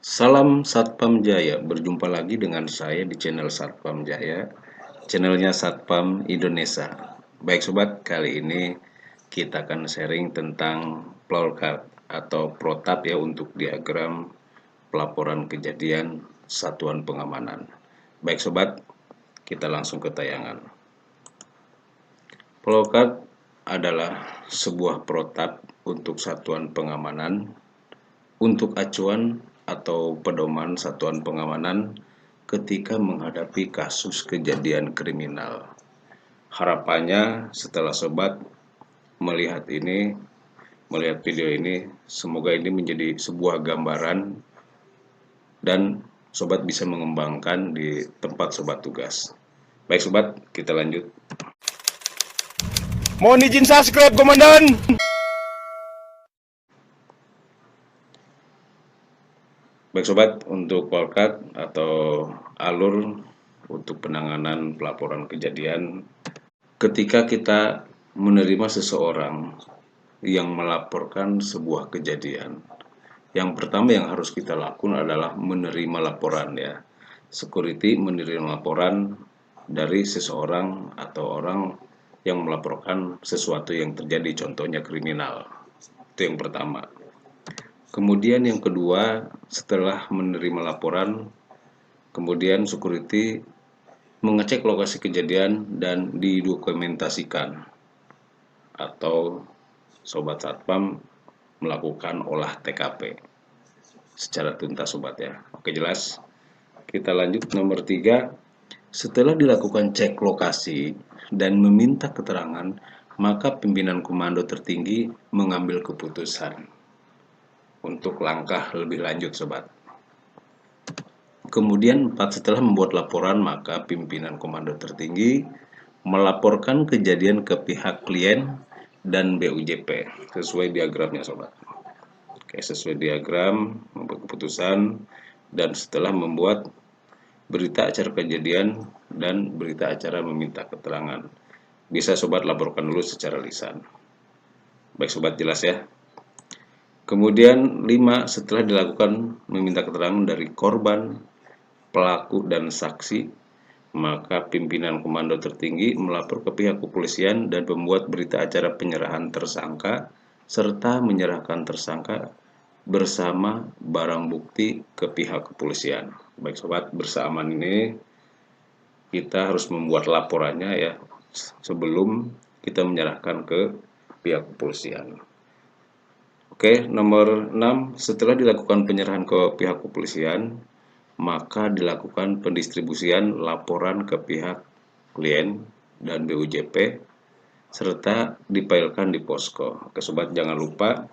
Salam Satpam Jaya, berjumpa lagi dengan saya di channel Satpam Jaya, channelnya Satpam Indonesia. Baik sobat, kali ini kita akan sharing tentang flowchart atau protap ya untuk diagram pelaporan kejadian satuan pengamanan. Baik sobat, kita langsung ke tayangan. Flowchart adalah sebuah protap untuk satuan pengamanan untuk acuan atau pedoman satuan pengamanan ketika menghadapi kasus kejadian kriminal. Harapannya setelah sobat melihat video ini, semoga ini menjadi sebuah gambaran dan sobat bisa mengembangkan di tempat sobat tugas. Baik sobat, kita lanjut. Mohon izin subscribe, Komandan. Baik sobat, untuk flowchart atau alur untuk penanganan pelaporan kejadian ketika kita menerima seseorang yang melaporkan sebuah kejadian. Yang pertama yang harus kita lakukan adalah menerima laporan ya. Security menerima laporan dari seseorang atau orang yang melaporkan sesuatu yang terjadi, contohnya kriminal. Itu yang pertama. Kemudian yang kedua, setelah menerima laporan, kemudian security mengecek lokasi kejadian dan didokumentasikan, atau sobat satpam melakukan olah TKP secara tuntas sobat ya. Oke, jelas. Kita lanjut nomor 3. Setelah dilakukan cek lokasi dan meminta keterangan, maka pimpinan komando tertinggi mengambil keputusan untuk langkah lebih lanjut sobat. Kemudian 4, setelah membuat laporan, maka pimpinan komando tertinggi melaporkan kejadian ke pihak klien dan BUJP sesuai diagramnya sobat. Oke, sesuai diagram membuat keputusan, dan setelah membuat berita acara kejadian dan berita acara meminta keterangan, bisa sobat laporkan dulu secara lisan. Baik sobat, jelas ya. Kemudian 5, setelah dilakukan meminta keterangan dari korban, pelaku, dan saksi, maka pimpinan komando tertinggi melapor ke pihak kepolisian dan membuat berita acara penyerahan tersangka serta menyerahkan tersangka bersama barang bukti ke pihak kepolisian. Baik sobat, bersamaan ini kita harus membuat laporannya ya sebelum kita menyerahkan ke pihak kepolisian. Oke, nomor 6, setelah dilakukan penyerahan ke pihak kepolisian, maka dilakukan pendistribusian laporan ke pihak klien dan BUJP serta dipailkan di posko. Oke sobat, jangan lupa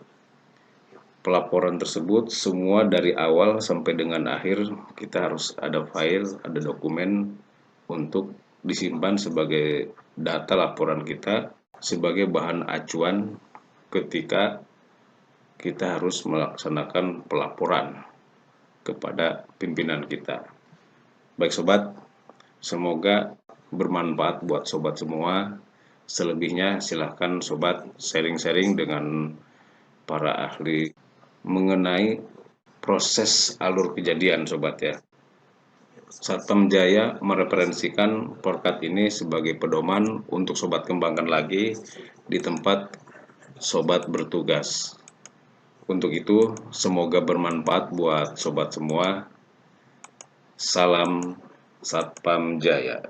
pelaporan tersebut semua dari awal sampai dengan akhir kita harus ada file, ada dokumen untuk disimpan sebagai data laporan kita sebagai bahan acuan ketika kita harus melaksanakan pelaporan kepada pimpinan kita. Baik sobat, semoga bermanfaat buat sobat semua. Selebihnya silahkan sobat sharing-sharing dengan para ahli mengenai proses alur kejadian sobat ya. Satpam Jaya mereferensikan flowchart ini sebagai pedoman untuk sobat kembangkan lagi di tempat sobat bertugas. Untuk itu, semoga bermanfaat buat sobat semua. Salam Satpam Jaya.